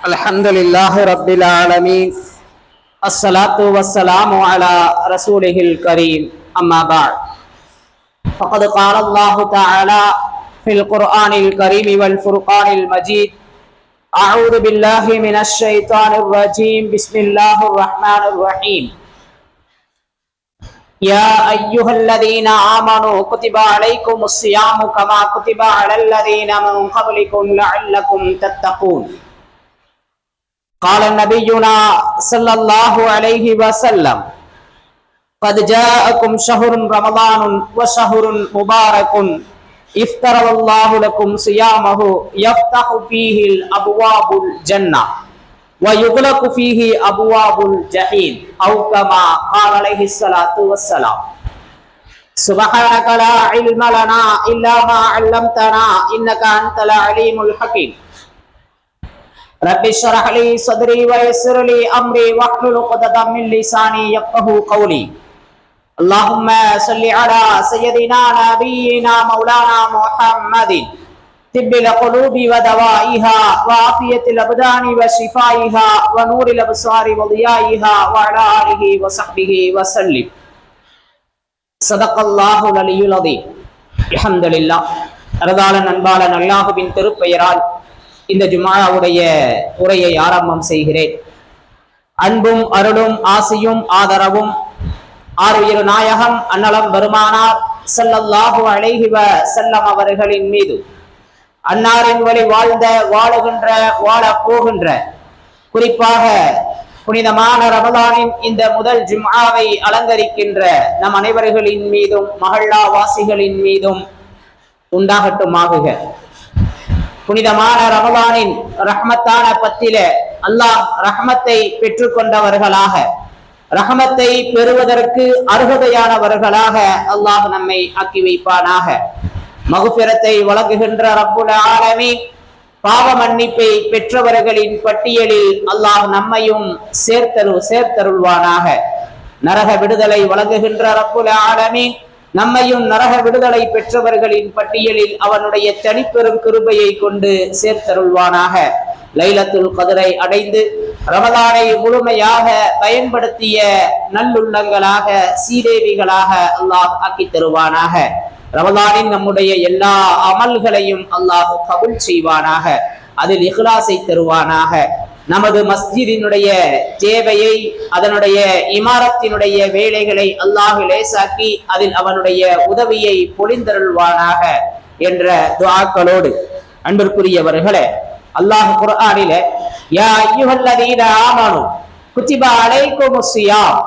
Alhamdulillah Rabbil Alameen. As-salatu was-salamu ala rasulihil kareem. Amma ba'd. Faqad qala Allah ta'ala fil Qur'anil kareem wal furqanil majid. A'udhu billahi minash shaitanir rajim. Bismillahir rahmanir rahim. يا أيها الذين آمنوا كتب عليكم الصيام كما كتب على الذين من قبلكم لعلكم تتقون. قال نبينا صلى الله عليه وسلم قد جاءكم شهر رمضان وشهر مبارك افترض الله لكم صيامه يفتح فيه الأبواب الجنة ويغلق فيه أبواب الجحيم أو كما قال عليه الصلاة والسلام. سبحانك لا علم لنا إلا ما علمتنا إنك أنت العليم الحكيم. رب اشرح لي صدري ويسر لي أمري واحلل عقدة من لساني يفقهوا قولي. اللهم صل على سيدنا نبينا مولانا محمد طب القلوب ودوائها وعافية الأبدان وشفائها ونور الأبصار وضيائها وعلى آله وصحبه وسلم. صدق الله العلي العظيم. الحمد لله. அருளாளன் அன்பாளன் அல்லாஹுவின் திருப்பெயரால் இந்த ஜும்ஆவுடைய உரையை ஆரம்பம் செய்கிறேன். அன்பும் அருளும் ஆசியும் ஆதரவும் ஆருயிர் நாயகம் அன்னலம் பெருமானார் ஸல்லல்லாஹு அலைஹி வஸல்லம் அவர்களின் மீது, அன்னாரின் வழி வாழ்ந்த வாழுகின்ற வாழ போகின்ற குறிப்பாக புனிதமான ரமலானின் இந்த முதல் ஜும்ஆவை அலங்கரிக்கின்ற நம் அனைவர்களின் மீதும் மஹல்லா வாசிகளின் மீதும் உண்டாகட்டுமாகுக. புனிதமான ரமலானின் ரஹ்மத்தான பத்தில அல்லாஹ் ரஹ்மத்தை பெற்றுக்கொண்டவர்களாக, ரஹ்மத்தை பெறுவதற்கு அருகதையானவர்களாக அல்லாஹ் நம்மை ஆக்கி வைப்பானாக. மகுபிரத்தை வழங்குகின்ற ரப்புல் ஆலமீன் பாவ மன்னிப்பை பெற்றவர்களின் பட்டியலில் அல்லாஹ் நம்மையும் சேர்த்தருள்வானாக. நரக விடுதலை வழங்குகின்ற ரப்புல் ஆலமீன் நம்மையும் நரக விடுதலை பெற்றவர்களின் பட்டியலில் அவனுடைய தனிப்பெரும் கிருபையை கொண்டு சேர்த்தருள்வானாக. லைலத்துல் கத்ரை அடைந்து ரமலானை முழுமையாக பயன்படுத்திய நல்லுள்ளங்களாக சீதேவிகளாக அல்லாஹ் ஆக்கி தருவானாக. ரமலானின் நம்முடைய எல்லா அமல்களையும் அல்லாஹ் கபூல் செய்வானாக, அதில் இஹ்லாஸை தருவானாக. நமது மஸ்ஜிதினுடைய தேவையை, அதனுடைய இமாரத்தினுடைய வேலைகளை அல்லாஹ் லேசாக்கி அதில் அவனுடைய உதவியை பொழிந்தருள்வானாக என்ற துஆக்களோடு, அன்பிற்குரியவர்களே, அல்லாஹ் குர்ஆனிலே யா அய்யுஹல்லதீன ஆமனு குத்திப அலைக்குமுஸ் ஸியாம்,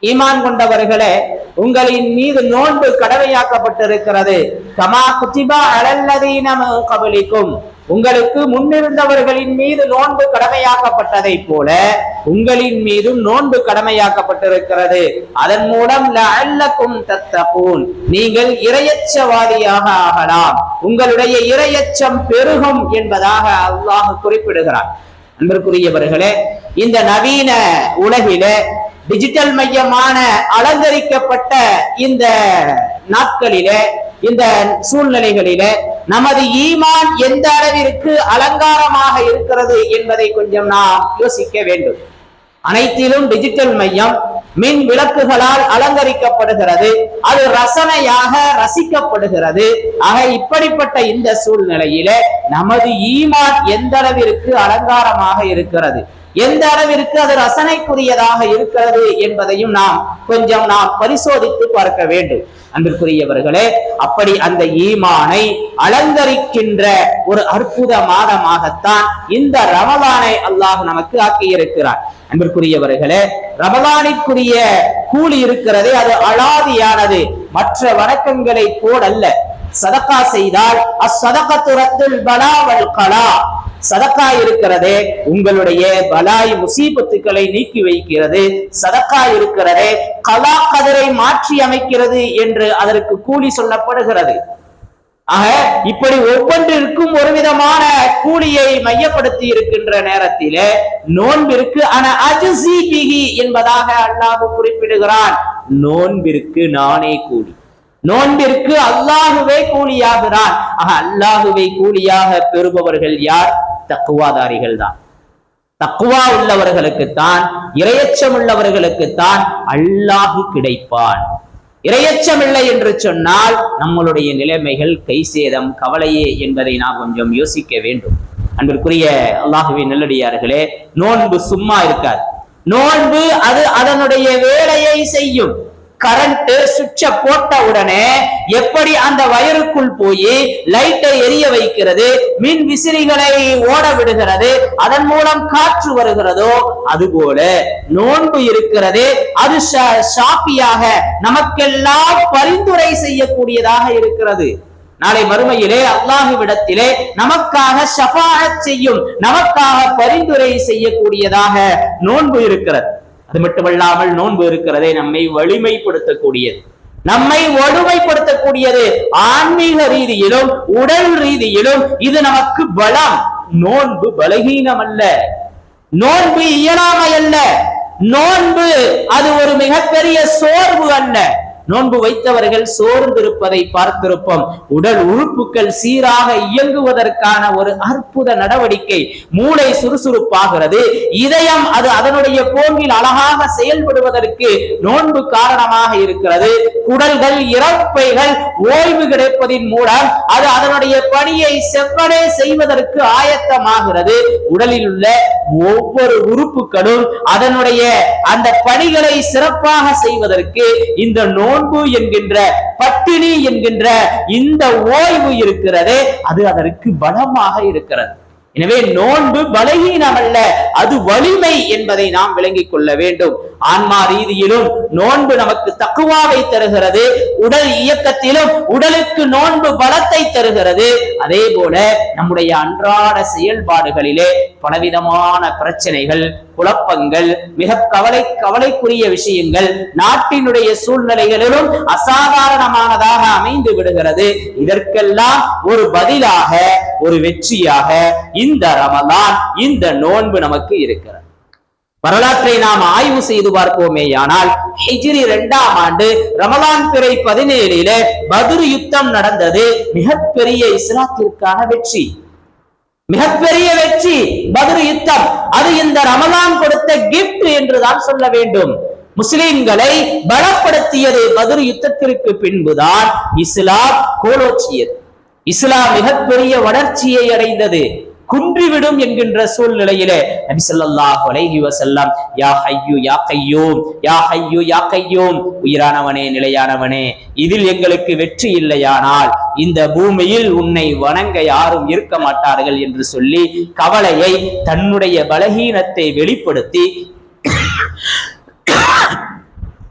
ஈமான் கொண்டவர்களே உங்களின் மீது நோன்பு கடமையாக்கப்பட்டிருக்கிறது. கமா குத்திபா அலல்லதீன மின் கப்லிக்கும், உங்களுக்கு முன்னிருந்தவர்களின் மீது நோன்பு கடமையாக்கப்பட்டதை போல உங்களின் மீதும் நோன்பு கடமையாக்கப்பட்டிருக்கிறது. அதன் மூலம் லஅல்லக்கும் தத்தகூன், நீங்கள் இறையச்சவாதியாக ஆகலாம், உங்களுடைய இறையச்சம் பெருகும் என்பதாக அல்லாஹ் குறிப்பிடுகிறார். அன்பிற்குரியவர்களே, இந்த நவீன உலகிலே டிஜிட்டல் மையமான அலங்கரிக்கப்பட்ட இந்த நாட்களிலே, இந்த சூழ்நிலைகளிலே நமது ஈமான் எந்த அளவிற்கு அலங்காரமாக இருக்கிறது என்பதை கொஞ்சம் நாம் யோசிக்க வேண்டும். அனைத்திலும் டிஜிட்டல் மையம் மின் விளக்குகளால் அலங்கரிக்கப்படுகிறது, அது ரசனையாக ரசிக்கப்படுகிறது. ஆக இப்படிப்பட்ட இந்த சூழ்நிலையிலே நமது ஈமான் எந்த அளவிற்கு அலங்காரமாக இருக்கிறது, எந்த அளவிற்கு அது ரசனைக்குரியதாக இருக்கிறது என்பதையும் நாம் பரிசோதித்து பார்க்க வேண்டும். அன்பிற்குரியவர்களே, அப்படி அந்த ஈமானை அலங்கரிக்கின்ற ஒரு அற்புத மாதமாகத்தான் இந்த ரமலானை அல்லாஹ் நமக்கு ஆக்கியிருக்கிறார். அன்பிற்குரியவர்களே, ரமலானிற்குரிய கூலி இருக்கிறதே அது அலாதியானது, மற்ற வணக்கங்களை போடல்ல. சதக்கா செய்தால் அஸ்ஸதகத்து ரத்துல் பலா வல் கலா, சதக்கா இருக்கிறதே உங்களுடைய பலாய் முசீபத்துக்களை நீக்கி வைக்கிறது. சதக்கா இருக்கிறதே கலா கதரை மாற்றி அமைக்கிறது என்று அதற்கு கூலி சொல்லப்படுகிறது. ஆக இப்படி ஒவ்வொன்றிற்கும் ஒரு விதமான கூலியை மையப்படுத்தி இருக்கின்ற நேரத்திலே நோன்பிற்கு என்பதாக அல்லாஹ் குறிப்பிடுகிறான். நோன்பிற்கு நானே கூலி. நோன்பிற்கு அல்லாஹுவே கூலியாகிறான். அல்லாஹுவை கூலியாக பெறுபவர்கள் யார்? தக்குவாதாரிகள் தான். தக்குவா உள்ளவர்களுக்குத்தான், இரையச்சம் உள்ளவர்களுக்குத்தான் அல்லாஹு கிடைப்பான். இரையச்சம் இல்லை என்று சொன்னால் நம்மளுடைய நிலைமைகள் கை சேதம், கவலையே என்பதை நாம் கொஞ்சம் யோசிக்க வேண்டும். அன்பிற்குரிய அல்லாஹுவின் நல்லடியார்களே, நோன்பு சும்மா இருக்காது. நோன்பு அது அதனுடைய வேலையை செய்யும். கரண்ட் சுவிட்ச போட்ட உடனே எப்படி அந்த வயருக்குள் போய் லைட்டை எரிய வைக்கிறது, மின் விசிறிகளை ஓட விடுகிறது, அதன் மூலம் காற்று வருகிறதோ அதுபோல நோன்பு இருக்கிறது. அது ஷாஃபியாக நமக்கெல்லாம் பரிந்துரை செய்யக்கூடியதாக இருக்கிறது. நாளை மறுமையிலே அல்லாஹ்விடத்திலே நமக்காக ஷஃபாஅத் செய்யும், நமக்காக பரிந்துரை செய்யக்கூடியதாக நோன்பு இருக்கிறது. அது மட்டுமல்லாமல் நோன்பு இருக்கிறதே நம்மை வலிமைப்படுத்தக்கூடியது, நம்மை வலுமைப்படுத்தக்கூடியது. ஆன்மீக ரீதியிலும் உடல் ரீதியிலும் இது நமக்கு பலம். நோன்பு பலகீனம் அல்ல, நோன்பு இயலாமை அல்ல, நோன்பு அது ஒரு மிகப்பெரிய சோர்வு அல்ல. நோன்பு வைத்தவர்கள் சோர்ந்திருப்பதை பார்த்திருப்போம். உடல் உறுப்புகள் சீராக இயங்குவதற்கான ஒரு அற்புத நடவடிக்கை. மூளை சுறுசுறுப்பாகிறது, இதயம் அது அதனுடைய போங்கில் அழகாக செயல்படுவதற்கு நோன்பு காரணமாக இருக்கிறது. குடல்கள், இறப்பைகள் ஓய்வு கிடைப்பதின் மூலம் அது அதனுடைய பணியை செவ்வனே செய்வதற்கு ஆயத்தமாகிறது. உடலில் உள்ள ஒவ்வொரு உறுப்புகளும் அதனுடைய அந்த பணிகளை சிறப்பாக செய்வதற்கு இந்த நோன்பு என்கின்ற, பட்டினி என்கின்ற இந்த ஓய்வு இருக்கிறது, அது அதற்கு பலமாக இருக்கிறது. எனவே நோன்பு பலகீனம் அல்ல, அது வலிமை என்பதை நாம் விளங்கிக் கொள்ள வேண்டும். ஆன்மா ரீதியிலும் நோன்பு நமக்கு தக்குவாவை தருகிறது, உடல் இயக்கத்திலும் உடலுக்கு நோன்பு பலத்தை தருகிறது. அதே போல நம்முடைய அன்றாட செயல்பாடுகளிலே பலவிதமான பிரச்சனைகள், குழப்பங்கள், மிக கவலைக்குரிய விஷயங்கள் நாட்டினுடைய சூழ்நிலைகளிலும் அசாதாரணமானதாக அமைந்து விடுகிறது. இதற்கெல்லாம் ஒரு பதிலாக, ஒரு வெற்றியாக இந்த ரமலான், இந்த நோன்பு நமக்கு இருக்கிறது. வரலாற்றை நாம் ஆய்வு செய்து பார்ப்போமேயானால், ஹிஜ்ரி 2ஆம் ஆண்டு ரமலான் பிறை 17 பத்ர் யுத்தம் நடந்தது. மிகப்பெரிய இஸ்லாத்திற்கான வெற்றி, மிகப்பெரிய வெற்றி பத்ர் யுத்தம். அது இந்த ரமலான் கொடுத்த கிஃப்ட் என்றுதான் சொல்ல வேண்டும். முஸ்லிம்களை பலப்படுத்தியது. பத்ர் யுத்தத்திற்கு பின்புதான் இஸ்லாம் கோலோச்சியது. இஸ்லாம் மிகப்பெரிய வளர்ச்சியை அடைந்தது. குன்றிவிடும் என்கின்ற சூழ்நிலையிலே நபி ஸல்லல்லாஹு அலைஹி வஸல்லம் யா ஹய்யு யா கய்யூம், யா ஹய்யு யா கய்யூம், உயிரானவனே நிலையானவனே, இதில் எங்களுக்கு வெற்றி இல்லையானால் இந்த பூமியில் உன்னை வணங்க யாரும் இருக்க மாட்டார்கள் என்று சொல்லி கவலையை, தன்னுடைய பலகீனத்தை வெளிப்படுத்தி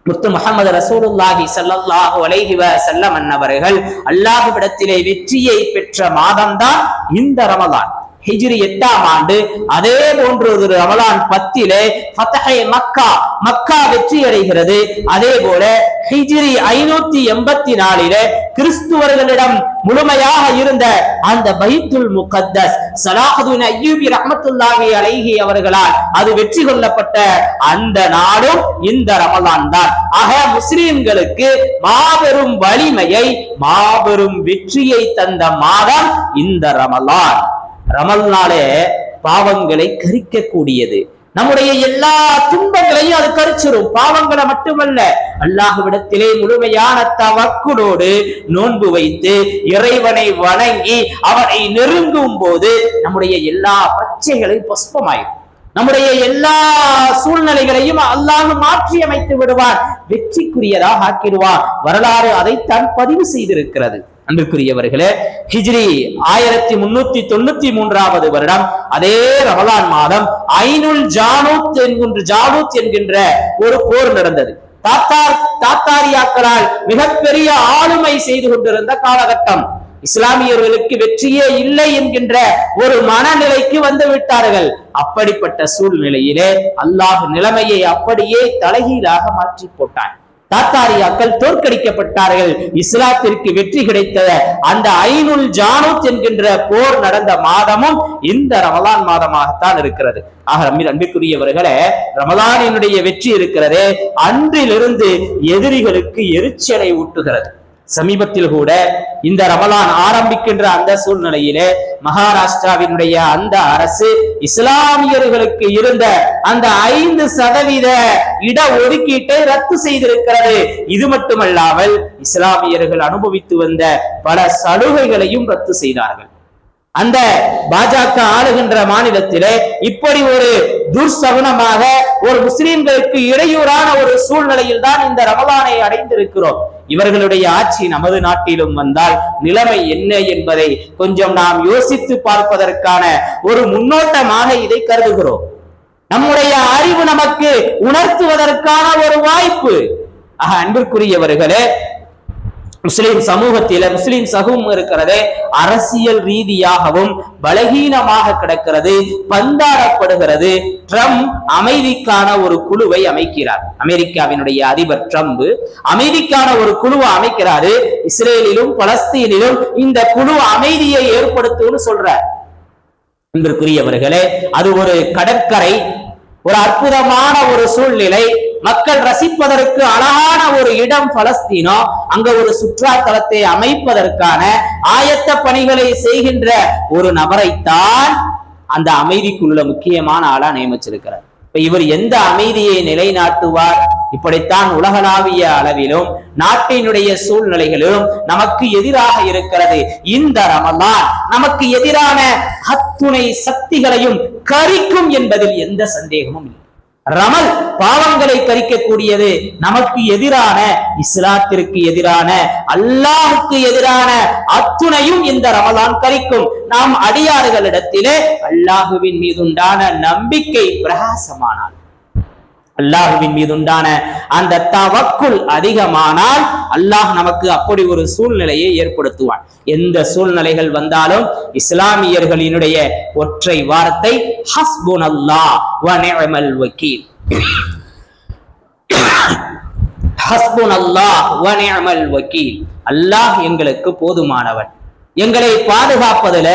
முத்து முஹம்மது ரசூலுல்லாஹி ஸல்லல்லாஹு அலைஹி வஸல்லம் அன்னவர்கள் அல்லாஹ்விடத்திலே வெற்றியை பெற்ற மாதம்தான் இந்த ரமலான். ஹிஜ்ரி 8ஆம் ஆண்டு அதே போன்று ஒரு ரமலான் 10 ஃபத்ஹே மக்கா, மக்கா வெற்றி அடைகிறது. அதே போல ஹிஜ்ரி 584 கிறிஸ்துவர்களிடம் முழுமையாக இருந்த அந்த பைத்துல் முகத்தஸ் ஸலாஹுதீன் அய்யூபி ரஹ்மத்துல்லாஹி அலைஹி அவர்களால் அது வெற்றி கொள்ளப்பட்ட அந்த நாடும் இந்த ரமலான் தான். ஆக முஸ்லிம்களுக்கு மாபெரும் வலிமையை, மாபெரும் வெற்றியை தந்த மாதம் இந்த ரமலான். ரமலானே பாவங்களை கரிக்கக்கூடியது. நம்முடைய எல்லா துன்பங்களையும் அது கரிச்சிரும். பாவங்களை மட்டுமல்ல, அல்லாஹ்விடத்திலே முழுமையான தவக்குலோடு நோன்பு வைத்து இறைவனை வணங்கி அவனை நெருங்கும் போது நம்முடைய எல்லா பிரச்சனைகளையும் பஸ்பமாயிரும். நம்முடைய எல்லா சூழ்நிலைகளையும் அல்லாஹ் மாற்றி அமைத்து விடுவார், வெற்றிக்குரியதாக ஆக்கிடுவார். வரலாறு அதைத்தான் பதிவு செய்திருக்கிறது. அன்புக்குரியவர்களே, ஹிஜ்ரி 1393வது வருடம் அதே ரமலான் மாதம் ஐனுல் ஜாலூத் என்கின்ற ஒரு போர் நடந்தது. தாத்தாரியாக்களால் மிகப்பெரிய ஆளுமை செய்து கொண்டிருந்த காலகட்டம். இஸ்லாமியர்களுக்கு வெற்றியே இல்லை என்கின்ற ஒரு மனநிலைக்கு வந்து விட்டார்கள். அப்படிப்பட்ட சூழ்நிலையிலே அல்லாஹ் நிலைமையை அப்படியே தலைகீழாக மாற்றி போட்டான். தாத்தாரியாக்கள் தோற்கடிக்கப்பட்டார்கள். இஸ்லாத்திற்கு வெற்றி கிடைத்த அந்த ஐனுல் ஜாலூத் என்கின்ற போர் நடந்த மாதமும் இந்த ரமலான் மாதமாகத்தான் இருக்கிறது. ஆக அன்பிற்குரியவர்களே, ரமலானினுடைய வெற்றி இருக்கிறதே, அன்றிலிருந்து எதிரிகளுக்கு எரிச்சலை ஊட்டுகிறது. சமீபத்தில் கூட இந்த ரமலான் ஆரம்பிக்கின்ற அந்த சூழ்நிலையிலே மகாராஷ்டிராவினுடைய அந்த அரசு இஸ்லாமியர்களுக்கு இருந்த அந்த 5% இட ஒதுக்கீட்டை ரத்து செய்திருக்கிறது. இது மட்டுமல்லாமல் இஸ்லாமியர்கள் அனுபவித்து வந்த பல சலுகைகளையும் ரத்து செய்தார்கள். அந்த பாஜக ஆளுகின்ற மாநிலத்திலே இப்படி ஒரு துர்சகுனமாக ஒரு முஸ்லிம்களுக்கு இடையூறான ஒரு சூழ்நிலையில் தான் இந்த ரமலானை அடைந்திருக்கிறோம். இவர்களுடைய ஆட்சி நமது நாட்டிலும் வந்தால் நிலைமை என்ன என்பதை கொஞ்சம் நாம் யோசித்து பார்ப்பதற்கான ஒரு முன்னோட்டமாக இதை கருதுகிறோம். நம்முடைய அறிவு நமக்கு உணர்த்துவதற்கான ஒரு வாய்ப்பு. அன்பிற்குரியவர்களே, முஸ்லிம் சமூகத்தில முஸ்லிம் சமூகம் இருக்கிறது அரசியல் ரீதியாகவும் பலகீனமாக கிடக்கிறது, பந்தாடப்படுகிறது. ட்ரம்ப் அமைதிக்கான ஒரு குழுவை அமைக்கிறார். அமெரிக்காவினுடைய அதிபர் ட்ரம்ப் அமைதிக்கான ஒரு குழுவை அமைக்கிறாரு. இஸ்ரேலிலும் பலஸ்தீனிலும் இந்த குழு அமைதியை ஏற்படுத்தும்னு சொல்றார். அன்பிற்குரியவர்களே, அது ஒரு கடற்கரை, ஒரு அற்புதமான ஒரு சூழ்நிலை, மக்கள் ரசிப்பதற்கு அழகான ஒரு இடம் பலஸ்தீனோ. அங்க ஒரு சுற்றுலா தலத்தை அமைப்பதற்கான ஆயத்த பணிகளை செய்கின்ற ஒரு நபரைத்தான் அந்த அமைதிக்குள்ள முக்கியமான ஆளா நியமிச்சிருக்கிறார். இப்ப இவர் எந்த அமைதியை நிலைநாட்டுவார்? இப்படித்தான் உலகளாவிய அளவிலும் நாட்டினுடைய சூழ்நிலைகளிலும் நமக்கு எதிராக இருக்கிறது. இந்த ரமலான் நமக்கு எதிரான அத்துணை சக்திகளையும் கரிக்கும் என்பதில் எந்த சந்தேகமும் இல்லை. ரமல் பாவங்களை கரிக்கக்கூடியது. நமக்கு எதிரான, இஸ்லாத்திற்கு எதிரான, அல்லாஹுக்கு எதிரான அத்துணையும் இந்த ரமலான் கரிக்கும். நாம் அடியாறுகளிடத்திலே அல்லாஹுவின் மீதுண்டான நம்பிக்கை பிரகாசமானால், அல்லாஹுவின் மீதுண்டான அந்த தவக்குல் அதிகமானால் அல்லாஹ் நமக்கு அப்படி ஒரு சூழ்நிலையை ஏற்படுத்துவான். எந்த சூழ்நிலைகள் வந்தாலும் இஸ்லாமியர்களினுடைய ஒற்றை வார்த்தை ஹஸ்புனல்லாஹ் வ நிஅமல் வக்கீல். ஹஸ்புனல்லாஹ் வ நிஅமல் வக்கீல். அல்லாஹ் எங்களுக்கு போதுமானவன். எங்களை பாதுகாப்பதில,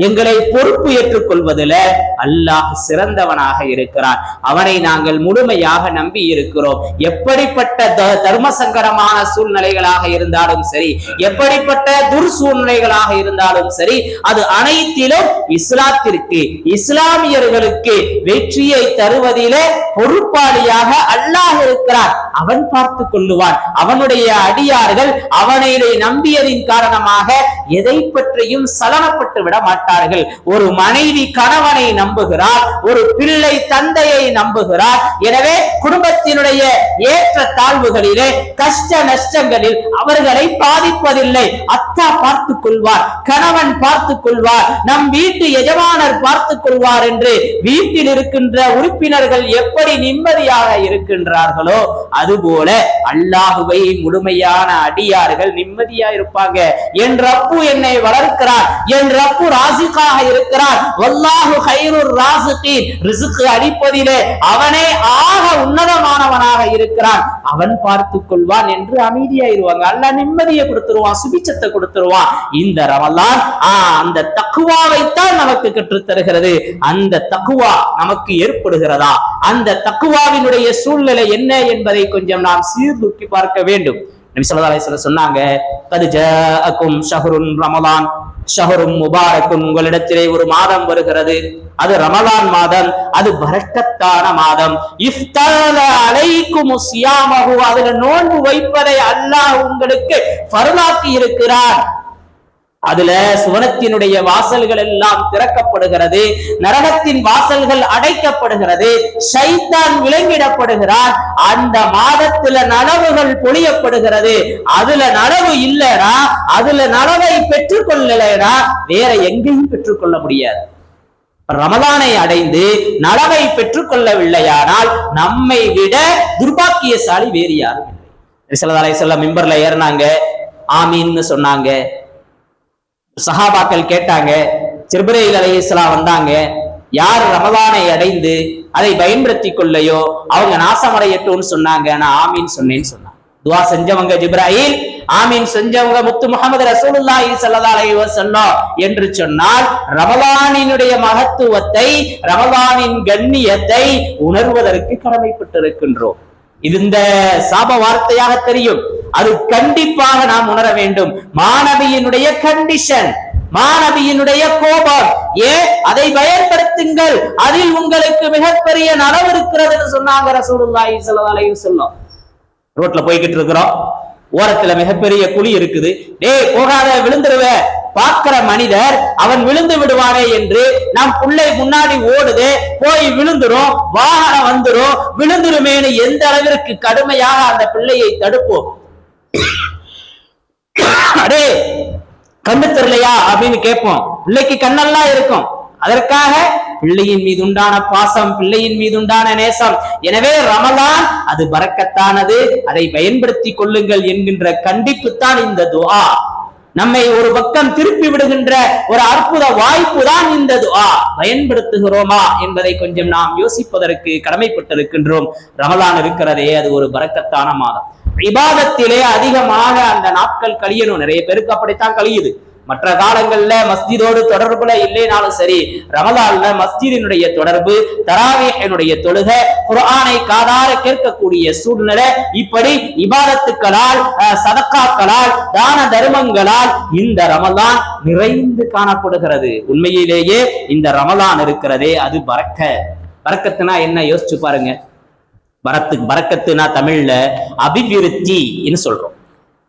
எங்களை பொறுப்பு ஏற்றுக்கொள்வதில் அல்லாஹ் சிறந்தவனாக இருக்கிறான். அவனை நாங்கள் முழுமையாக நம்பி இருக்கிறோம். எப்படிப்பட்ட தர்ம சங்கடமான சூழ்நிலைகளாக இருந்தாலும் சரி, எப்படிப்பட்ட துர்சூழ்நிலைகளாக இருந்தாலும் சரி, அது அனைத்திலும் இஸ்லாத்திற்கு, இஸ்லாமியர்களுக்கு வெற்றியை தருவதிலே பொறுப்பாளியாக அல்லாஹ் இருக்கிறான். அவன் பார்த்து கொள்ளுவான். அவனுடைய அடியார்கள் அவனை நம்பியதின் காரணமாக எதை பற்றியும் சலனப்பட்டு விட மாட்டார்கள். ஒரு மனைவி கணவனை நம்புகிறார், ஒரு பிள்ளை தந்தையை நம்புகிறார். எனவே குடும்பத்தினுடைய ஏற்ற தாழ்வுகளிலே, கஷ்ட நஷ்டங்களில் அவர்களை பாதிப்பதில்லை. அத்தா பார்த்துக் கொள்வார், கணவன் பார்த்துக் கொள்வார், நம் வீட்டு எஜமானர் பார்த்துக் கொள்வார் என்று வீட்டில் இருக்கின்ற உறுப்பினர்கள் எப்படி நிம்மதியாக இருக்கின்றார்களோ அதுபோல அல்லாஹுவை முழுமையான அடியார்கள் நிம்மதியா இருப்பாங்க. என் ரப்பு என்னை வளர்க்கிறார், என் ரப்பு ராசிக்காக இருக்கிறார். வல்லாஹு கைருர் ராசிகீன். ரிஸ்க் அளிப்பதிலே அவனே ஆக உன்னதமானவனாக இருக்கிறான். அவன் பார்த்துக் கொள்வான் என்று அமைதியாயிருவாங்க. அல்லாஹ் நிம்மதியை கொடுத்துருவான், சுபிச்சத்தை கொடுத்துருவான். இந்த ரமலான் அந்த தக்குவாவைத்தான் நமக்கு கற்றுத் தருகிறது. அந்த தக்குவா நமக்கு ஏற்படுகிறதா? அந்த தக்குவாவினுடைய சூழ்நிலை என்ன என்பதை கொஞ்சம் நாம் சீர்தூக்கி பார்க்க வேண்டும். நபி ஸல்லல்லாஹு அலைஹி வஸல்லம் சொன்னாங்க, கத் ஜாஅக்கும் ஷஹ்ருன் ரமலான் ஷஹ்ரும் முபாரக்குன். உங்களிடத்திலே ஒரு மாதம் வருகிறது, அது ரமலான் மாதம், அது பரக்கத்தான மாதம். இஃப்தர அலைக்கும் ஸியாமஹு. அதுல நோன்பு வைப்பதை அல்லாஹ் உங்களுக்கு ஃபர்லாக்கி இருக்கிறார். அதுல சுவனத்தினுடைய வாசல்கள் எல்லாம் திறக்கப்படுகிறது, நரகத்தின் வாசல்கள் அடைக்கப்படுகிறது, ஷைத்தான் விலங்கிடப்படுகிறார். அந்த மாதத்துல நனவுகள் பொழியப்படுகிறது. அதுல நனவு இல்லைனா, அதுல நனவை பெற்றுக்கொள்ளலைனா வேற எங்கேயும் பெற்றுக்கொள்ள முடியாது. ரமலானை அடைந்து நனவை பெற்றுக்கொள்ளவில்லையானால் நம்மை விட துர்பாக்கியசாலி வேறு யாரும் இல்லை. ஸல்லல்லாஹு அலைஹி வஸல்லம் மிம்பர்ல ஏறினாங்க, ஆமீன்னு சொன்னாங்க. சஹாபாக்கள் கேட்டாங்க, ஜிப்ரீல் அலைஹிஸ்ஸலாம் வந்தாங்க, யார் ரமலானை அடைந்து அதை பயன்படுத்தி கொள்ளையோ அவங்க நாசமடையட்டும்னு சொன்னாங்க. நான் ஆமீன் சொன்னேன்னு சொன்னாங்க. துவா செஞ்சவங்க ஜிப்ரீல், ஆமீன் செஞ்சவங்க முத்து முஹம்மது ரசூலுல்லாஹி ஸல்லல்லாஹு அலைஹி வஸல்லம் என்று சொன்னால் ரமலானினுடைய மகத்துவத்தை, ரமலானின் கண்ணியத்தை உணர்வதற்கு கடமைப்பட்டிருக்கின்றோம். இது இந்த சாப வார்த்தையாக தெரியும். அது கண்டிப்பாக நாம் உணர வேண்டும். மாணவியினுடைய கண்டிஷன், மாணவியினுடைய கோபம், அதை பயன்படுத்துங்கள், அதில் உங்களுக்கு மிகப்பெரிய நலவு இருக்கிறது சொன்னாங்க ரசூலுல்லாஹி ஸல்லல்லாஹு அலைஹி வஸல்லம். ரோட்ல போய்கிட்டு இருக்கிறோம், ஓரத்துல மிகப்பெரிய குழி இருக்குது, டேய் போகாத விழுந்துருவ. பார்க்கிற மனிதர் அவன் விழுந்து விடுவானே என்று நம் பிள்ளை முன்னாடி ஓடுது, போய் விழுந்துரும், வாகனம் வந்துரும், விழுந்துருமேனு எந்த அளவிற்கு கடுமையாக அந்த பிள்ளையை தடுப்போம். அடே கண்ணு தெரியலையா அப்படின்னு கேட்போம். பிள்ளைக்கு கண்ணெல்லாம் இருக்கும், அதற்காக பிள்ளையின் மீது உண்டான பாசம், பிள்ளையின் மீது உண்டான நேசம். எனவே ரமலான் அது பரக்கத்தானது, அதை பயன்படுத்தி கொள்ளுங்கள் என்கின்ற கண்டிப்பு தான் இந்த துஆ. நம்மை ஒரு பக்கம் திருப்பி விடுகின்ற ஒரு அற்புத வாய்ப்பு தான் இந்த துஆ. பயன்படுத்துகிறோமா என்பதை கொஞ்சம் நாம் யோசிப்பதற்கு கடமைப்பட்டிருக்கின்றோம். ரமலான் இருக்கிறதே, அது ஒரு பரக்கத்தான மாதம். இபாதத்திலே அதிகமாக அந்த நாட்கள் கழியணும். நிறைய பேருக்கு அப்படித்தான் கழியுது. மற்ற காலங்கள்ல மஸ்ஜிதோடு தொடர்புல இல்லைனாலும் சரி, ரமலான்ல மஸ்ஜிதினுடைய தொடர்பு, தராவீஹினுடைய தொழுகை, குர்ஆனை காதார கேட்கக்கூடிய சூழ்நிலை, இப்படி இபாதத்துக்களால், சதக்காக்களால், தான தர்மங்களால் இந்த ரமலான் நிறைந்து காணப்படுகிறது. உண்மையிலேயே இந்த ரமலான் இருக்கிறதே அது பரக்கத்துனா என்ன யோசிச்சு பாருங்க. பரக்கத்துனா தமிழ்ல அபிவிருத்தி சொல்றோம்.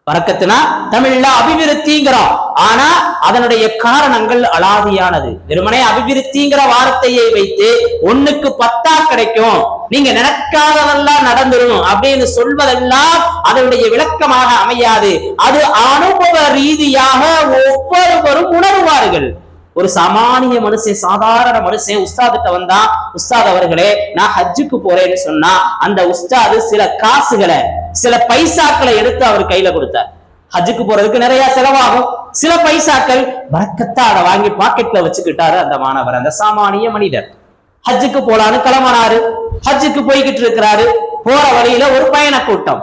பரக்கத்துனா தமிழ்ல அபிவிருத்திங்கிறோம். ஆனா அதனுடைய காரணங்கள் அலாதியானது. வெறுமனே அபிவிருத்திங்கிற வார்த்தையை வைத்து 1க்கு 10 கிடைக்கும், நீங்க நினைக்காததெல்லாம் நடந்துரும் அப்படின்னு சொல்வதெல்லாம் அதனுடைய விளக்கமாக அமையாது. அது அனுபவ ரீதியாக ஒவ்வொருவரும் உணர்வார்கள். ஒரு சாமானிய மனுஷன், சாதாரண மனுஷன் உஸ்தாதிட்ட வந்தா, உஸ்தாத் அவர்களே நான் ஹஜ்ஜுக்கு போறேன்னு சொன்னா, அந்த உஸ்தாது சில காசுகளை, சில பைசாக்களை எடுத்து அவர் கையில கொடுத்தார். ஹஜ்ஜுக்கு போறதுக்கு நிறைய செலவாகும், சில பைசாக்கள் பரக்கத்தா அதை வாங்கி பாக்கெட்ல வச்சுக்கிட்டாரு அந்த மாணவர், அந்த சாமானிய மனிதர். ஹஜ்ஜுக்கு போலான்னு கிளம்பினாரு, ஹஜ்ஜுக்கு போய்கிட்டு இருக்கிறாரு. போற வழியில ஒரு பயண கூட்டம்.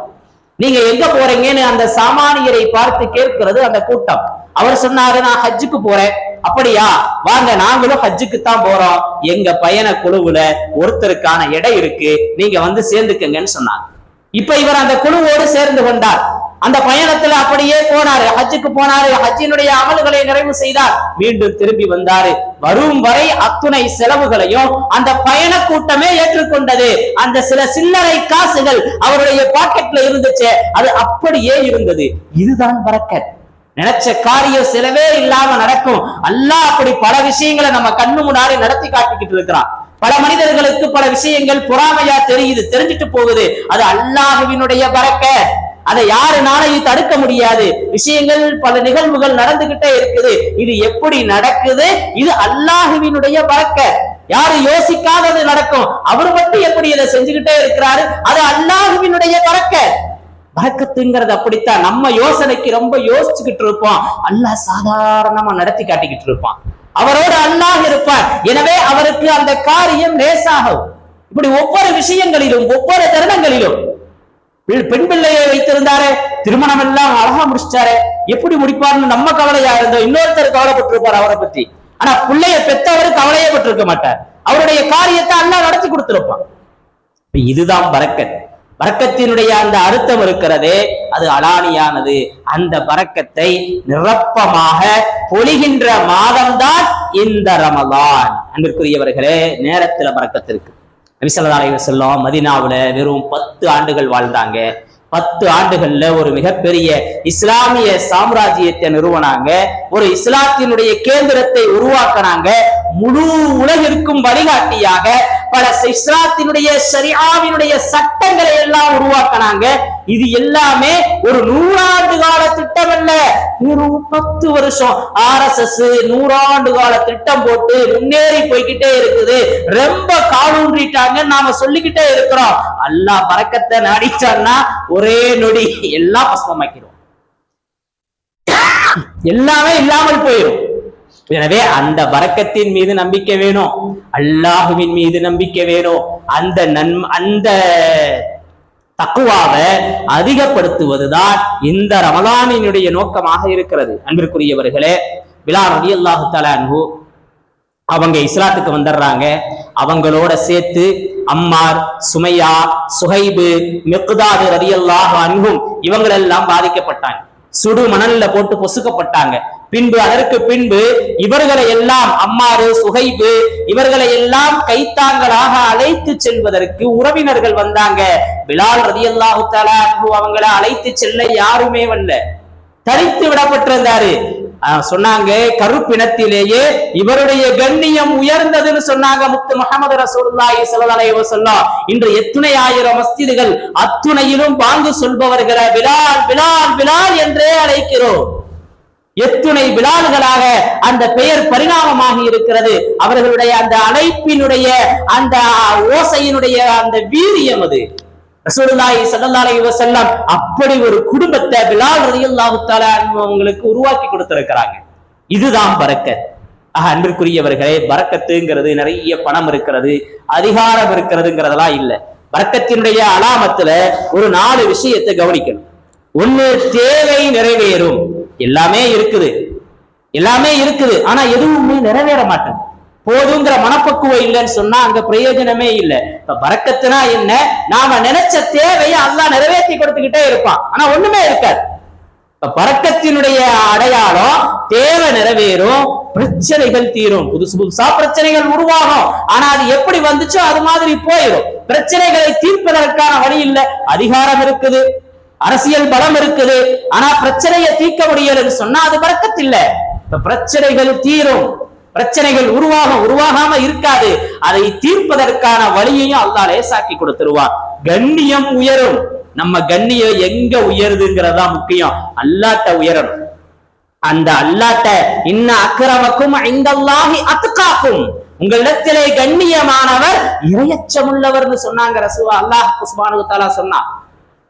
நீங்க எங்க போறீங்கன்னு அந்த சாமானியரை பார்த்து கேட்கிறது அந்த கூட்டம். அவர் சொன்னாரு, நான் ஹஜ்ஜுக்கு போறேன். அப்படியா, வாங்க நாங்களும் ஹஜ்ஜுக்கு தான் போறோம், எங்க பயண குழுவுல ஒருத்தருக்கான எடை இருக்கு, நீங்க வந்து சேர்ந்துக்கங்கன்னு சொன்னாங்க. இப்ப இவர் அந்த குழுவோடு சேர்ந்து கொண்டார். அந்த பயணத்துல அப்படியே போனாரு, ஹஜ்ஜுக்கு போனாரு, ஹஜ்ஜினுடைய அமல்களை நிறைவு செய்தார், மீண்டும் திரும்பி வந்தாரு. வரும் வரை அத்துணை செலவுகளையும் அந்த பயண கூட்டமே ஏற்றுக்கொண்டது. அந்த சில சில்லறை காசுகள் அவருடைய பாக்கெட்ல இருந்துச்சு, அது அப்படியே இருந்தது. இதுதான் பரக்கத். நினைச்ச காரியம் செலவே இல்லாம நடக்கும். அல்லாஹ் அப்படி பல விஷயங்களை நம்ம கண்ணு முன்னாடி நடத்தி காட்டிக்கிட்டு இருக்கிறான். பல மனிதர்களுக்கு பல விஷயங்கள் பொறாமையா தெரியுது, தெரிஞ்சிட்டு போகுது. அது அல்லாஹ்வினுடைய பரக்கத். அதை யாருனாலையும் தடுக்க முடியாது. விஷயங்கள், பல நிகழ்வுகள் நடந்துகிட்டே இருக்குது. இது எப்படி நடக்குது? இது அல்லாஹ்வினுடைய பரக்கத். யாரு யோசிக்காதது நடக்கும், அவர் மட்டும் எப்படி இதை செஞ்சுக்கிட்டே இருக்கிறாரு, அது அல்லாஹ்வினுடைய பரக்கத். பரக்கத்துங்கிறது அப்படித்தான். நம்ம யோசனைக்கு ரொம்ப யோசிச்சுக்கிட்டு இருப்போம், அல்லாஹ் சாதாரணமா நடத்தி காட்டிக்கிட்டு இருப்பான். அவரோடு அல்லாஹ் இருப்பார். எனவே அவருக்கு அந்த காரியம் லேசாகும். இப்படி ஒவ்வொரு விஷயங்களிலும், ஒவ்வொரு தருணங்களிலும். பெண் பிள்ளையை வைத்திருந்தாரு, திருமணம் எல்லாம் அழகா முடிச்சிட்டாரு, எப்படி முடிப்பார்னு நம்ம கவலையா இருந்தோம், இன்னொருத்தர் கவலைப்பட்டிருப்பார் அவரை பத்தி. ஆனா பிள்ளைய பெற்றவர் கவலையே பட்டிருக்க மாட்டார், அவருடைய காரியத்தை அல்லாஹ் நடத்தி கொடுத்திருப்பான். இதுதான் பரக்கத். பரக்கத்தினுடைய அந்த அர்த்தம் இருக்கிறதே, அது அலானியானது. அந்த பரக்கத்தை நிரப்பமாக பொழிகின்ற மாதம்தான் இந்த ரமலான். அன்பிற்குரியவர்களே, நேரத்துல பரக்கத்து இருக்கு. நபி ஸல்லல்லாஹு அலைஹி வஸல்லம் மதீனாவுல வெறும் 10 ஆண்டுகள் வாழ்ந்தாங்க. 10 ஆண்டுகள்ல ஒரு மிகப்பெரிய இஸ்லாமிய சாம்ராஜ்யத்தை நிறுவனாங்க. ஒரு இஸ்லாத்தினுடைய கேந்திரத்தை உருவாக்கினாங்க. முழு உலகிற்கும் வழிகாட்டியாக பல இஸ்லாத்தினுடைய ஷரியாவினுடைய சட்டங்களை எல்லாம் உருவாக்கினாங்க. இது எல்லாமே ஒரு 100 ஆண்டு கால திட்டம் அல்ல, வெறும் 10 வருஷம். RSS 100 ஆண்டு கால திட்டம் போட்டு முன்னேறி போய்கிட்டே இருக்குது. ரொம்ப காலூன்றிட்டாங்க நாம சொல்லிக்கிட்டே இருக்கிறோம். அல்லாஹ் பரக்கத்தை நாடிச்சான்னா ஒரே நொடி எல்லாம் பஸ்மமாக்கிடும், எல்லாமே இல்லாமல் போயிடும். எனவே அந்த பரக்கத்தின் மீது நம்பிக்கை வேணும், அல்லாஹுவின் மீது நம்பிக்கை வேணும். அந்த தக்வாவை அதிகப்படுத்துவதுதான் இந்த ரமலானினுடைய நோக்கமாக இருக்கிறது. அன்பிற்குரியவர்களே, பிலால் ரலியல்லாஹு தஆலா அன்ஹு அவங்க இஸ்லாத்துக்கு வந்துடுறாங்க. அவங்களோட சேர்த்து அம்மார், சுமையா, சுஹைபு, மிக்தாது ரலியல்லாஹு அன்ஹும் இவங்களெல்லாம் பாதிக்கப்பட்டாங்க. சுடு மணல்ல போட்டு பொசுக்கப்பட்டாங்க. பின்பு அதற்கு பின்பு இவர்களை எல்லாம் அம்மாறு, சுஹைபு இவர்களை எல்லாம் கைத்தாங்களாக அழைத்து செல்வதற்கு உறவினர்கள் வந்தாங்க. பிலால் ரலியல்லாஹு தஆலா அன்ஹு அவங்களை அழைத்து செல்ல யாருமே வரல, தரித்து விடப்பட்டிருந்தாரு. சொன்னாங்க கருப்பினத்திலேயே இவருடைய கண்ணியம் உயர்ந்ததுன்னு சொன்னாங்க முத்து முஹம்மது ரசூலுல்லாஹி ஸல்லல்லாஹு அலைஹி வஸல்லம். இன்று எத்தனை ஆயிரம் மஸ்ஜிதுகள், அத்துணையிலும் பாங்கு சொல்பவர்களை பிலால் பிலால் பிலால் என்றே அழைக்கிறோம். எத்துணை பிலால்களாக அந்த பெயர் பரிணாமமாகி இருக்கிறது. அவர்களுடைய அந்த அழைப்பினுடைய அந்த ஓசையினுடைய அந்த வீரியம் அது. ரசூலுல்லாஹி ஸல்லல்லாஹு அலைஹி வஸல்லம் அப்படி ஒரு குடும்பத்தை பிலால் ரலியல்லாஹு தஆலா அவங்களுக்கு உருவாக்கி கொடுத்திருக்கிறாங்க. இதுதான் பரக்கத். அன்பிற்குரியவர்களே, பரக்கத்துங்கிறது நிறைய பணம் இருக்கிறது, அதிகாரம் இருக்கிறதுங்கிறதெல்லாம் இல்ல. பரக்கத்தினுடைய அலாமத்துல ஒரு 4 விஷயத்தை கவனிக்கணும். ஒண்ணு, தேவை நிறைவேறும். எல்லாமே இருக்குது, ஆனா எதுவுமே நிறைவேற மாட்டேன். போதுங்கிற மனப்பக்குவம் இல்லைன்னு சொன்னா அங்க பிரயோஜனமே இல்லை. இப்ப பரக்கத்துனா என்ன? நாம நினைச்ச தேவையை அல்லாஹ் நிறைவேற்றி கொடுத்துக்கிட்டே இருப்பான், ஆனா ஒண்ணுமே இருக்காது. இப்ப பரக்கத்தினுடைய அடையாளம் தேவை நிறைவேறும், பிரச்சனைகள் தீரும், புதுசு புதுசா பிரச்சனைகள் உருவாகும். ஆனா அது எப்படி வந்துச்சோ அது மாதிரி போயிடும். பிரச்சனைகளை தீர்ப்பதற்கான வழி இல்லை. அதிகாரம் இருக்குது, அரசியல் பலம் இருக்குது, ஆனா பிரச்சனையை தீர்க்க முடியலன்னு சொன்னா அது பரக்கத் இல்லை. இப்ப பிரச்சனைகள் தீரும், பிரச்சனைகள் உருவாகாம இருக்காது. அதை தீர்ப்பதற்கான வழியையும் அல்லாஹ் லேசாக்கி கொடுத்துருவான். கண்ணியம் உயரும். நம்ம கண்ணியம் எங்க உயருதுங்கிறதா முக்கியம். அல்லாஹ்ட்ட உயரணும். அந்த அல்லாஹ்ட்ட இன்ன அக்ரமக்கும் இந்தல்லாஹி அத்காக்கும், உங்களிடத்திலே கண்ணியமானவர் இறையச்சமுள்ளவர்னு சொன்னாங்க ரசூல் அல்லாஹ் சுப்ஹானஹு வ தஆலா சொன்னான்.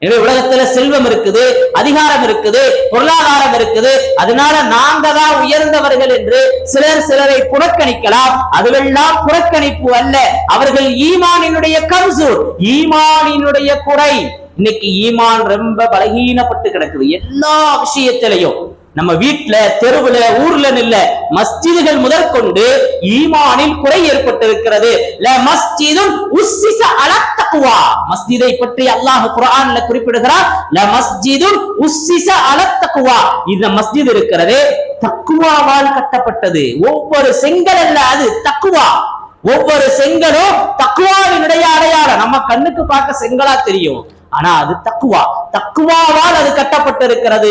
எனவே உலகத்துல செல்வம் இருக்குது, அதிகாரம் இருக்குது, பொருளாதாரம் இருக்குது, அதனால நாங்க தான் உயர்ந்தவர்கள் என்று சிலரை புறக்கணிக்கலாம். அதுவெல்லாம் புறக்கணிப்பு அல்ல. அவர்கள் ஈமானினுடைய கம்சூர், ஈமானினுடைய குறை. இன்னைக்கு ஈமான் ரொம்ப பலகீனப்பட்டு கிடக்குது. எல்லா விஷயத்திலையும் நம்ம வீட்டுல, தெருவுல, ஊர்ல இல்ல, மஸ்ஜிதுகள் முதற்கொண்டு ஈமானில் குறை ஏற்பட்டிருக்கிறது. மஸ்ஜிதை பற்றி அல்லாஹ் குர்ஆன்ல குறிப்பிடுகிறார். இந்த மஸ்ஜித் இருக்கிறது தக்வாவால் கட்டப்பட்டது. ஒவ்வொரு செங்கல் அல்ல, அது தக்வா. ஒவ்வொரு செங்கலும் தக்வாவினுடைய அடையாளம். நம்ம கண்ணுக்கு பார்க்க செங்கலா தெரியும், ஆனா அது தக்குவா. தக்குவாவால் அது கட்டப்பட்டிருக்கிறது.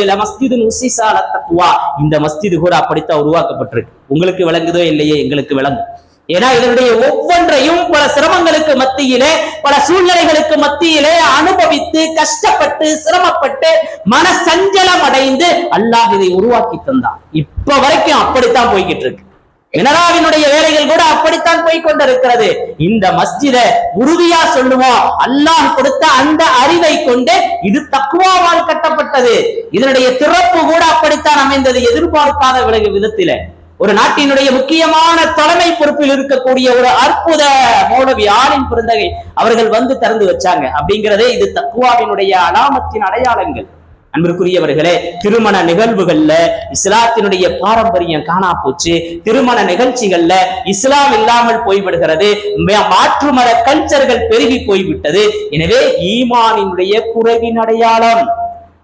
இந்த மஸ்ஜிது கூட அப்படித்தான் உருவாக்கப்பட்டிருக்கு. உங்களுக்கு விளங்குதோ இல்லையே, எங்களுக்கு விளங்கும். ஏன்னா இதனுடைய ஒவ்வொன்றையும் பல சிரமங்களுக்கு மத்தியிலே, பல சூழ்நிலைகளுக்கு மத்தியிலே அனுபவித்து, கஷ்டப்பட்டு, சிரமப்பட்டு, மன சஞ்சலம் அடைந்து அல்லாஹ் இதை உருவாக்கி தந்தான். இப்ப வரைக்கும் அப்படித்தான் போய்கிட்டு இருக்கு. மினராவினுடைய வேலைகள் கூட அப்படித்தான் போய்கொண்டிருக்கிறது. இந்த மஸ்ஜிதை உறுதியா சொல்லுவோம், அல்லாஹ் கொடுத்த அந்த அறிவை கொண்டு இது தக்வாவால் கட்டப்பட்டது. இதனுடைய திறப்பு கூட அப்படித்தான் அமைந்தது, எதிர்பார்க்காத விதத்தில. ஒரு நாட்டினுடைய முக்கியமான தலைமை பொறுப்பில் இருக்கக்கூடிய ஒரு அற்புத மௌலவி ஆலிம் பெருந்தகை அவர்கள் வந்து திறந்து வச்சாங்க. அப்படிங்கிறதே இது தக்வாவினுடைய அலாமத்தின் அடையாளங்கள். அன்பிற்குரியவர்களே, திருமண நிகழ்வுகள்ல இஸ்லாத்தினுடைய பாரம்பரியம் காணா போச்சு. திருமண நிகழ்ச்சிகள்ல இஸ்லாம் இல்லாமல் போய்விடுகிறது. மாற்று மத கல்ச்சர்கள் பெருகி போய்விட்டது. எனவே ஈமானினுடைய குறைவின் அடையாளம்,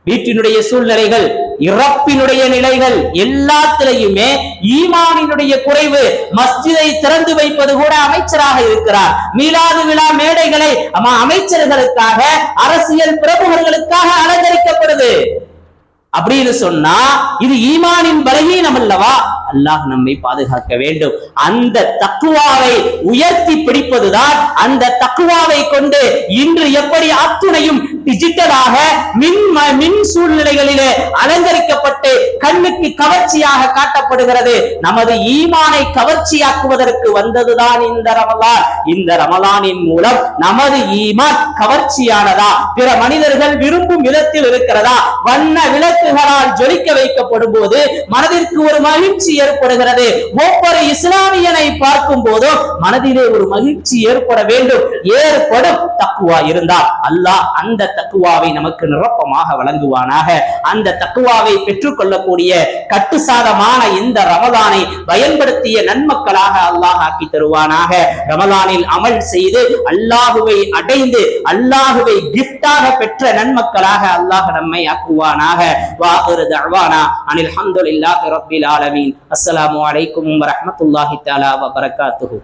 வீட்டினுடைய சூழ்நிலைகள், இறப்பினுடைய நிலைகள் எல்லாத்திலையுமே ஈமானினுடைய குறைவு. மஸ்ஜிதை திறந்து வைப்பது கூட அமைச்சராக இருக்கிறார். மீலாது விழா மேடைகளை அமைச்சர்களுக்காக, அரசியல் பிரமுகர்களுக்காக அலங்கரிக்கப்படுது. அப்படின்னு சொன்னா இது ஈமானின் பலகீனம் அல்லவா? அல்லாஹ் நம்மை பாதுகாக்க வேண்டும். அந்த தக்குவாவை உயர்த்தி பிடிப்பதுதான். அந்த தக்குவாவை கொண்டு இன்று எப்படி அத்துணையும் டிஜிட்டலாக மின் சூழ்நிலைகளிலே அலங்கரிக்கப்பட்டு கண்ணுக்கு கவர்ச்சியாக காட்டப்படுகிறது. நமது ஈமானை கவர்ச்சியாக்குவதற்கு வந்ததுதான் இந்த ரமலான். இந்த ரமலானின் மூலம் நமது ஈமான் கவர்ச்சியானதா, பிற மனிதர்கள் விரும்பும் விதத்தில் இருக்கிறதா? வண்ண விளக்குகளால் ஜொலிக்க வைக்கப்படும் போது மனதிற்கு ஒரு மகிழ்ச்சி ஏற்படுகிறது. ஒவ்வொரு இஸ்லாமியனை பார்க்கும் போதும் மனதிலே ஒரு மகிழ்ச்சி ஏற்பட வேண்டும். ஏற்படும் தக்குவா இருந்தால் அல்லாஹ் அந்த தக்குவாவை நமக்கு நிரப்பமாக வழங்குவானாக. அந்த தக்குவாவை பெற்றுக் கொள்ளக்கூடிய கட்டுசாதமான இந்த ரமலானை பயன்படுத்திய நன்மக்களாக அல்லாஹ் ஆக்கி தருவானாக. ரமலானில் அமல் செய்து அல்லாஹுவை அடைந்து அல்லாஹுவை கிஃப்டாக பெற்ற நன்மக்களாக அல்லாஹ் நம்மை ஆக்குவானாக. வாஹிரு தஅவானா அனில் ஹம்துலில்லாஹி ரப்பில் ஆலமீன். அஸ்ஸலாமு அலைக்கும் வரஹ்மத்துல்லாஹி தஆலா வ பரகாத்துஹு.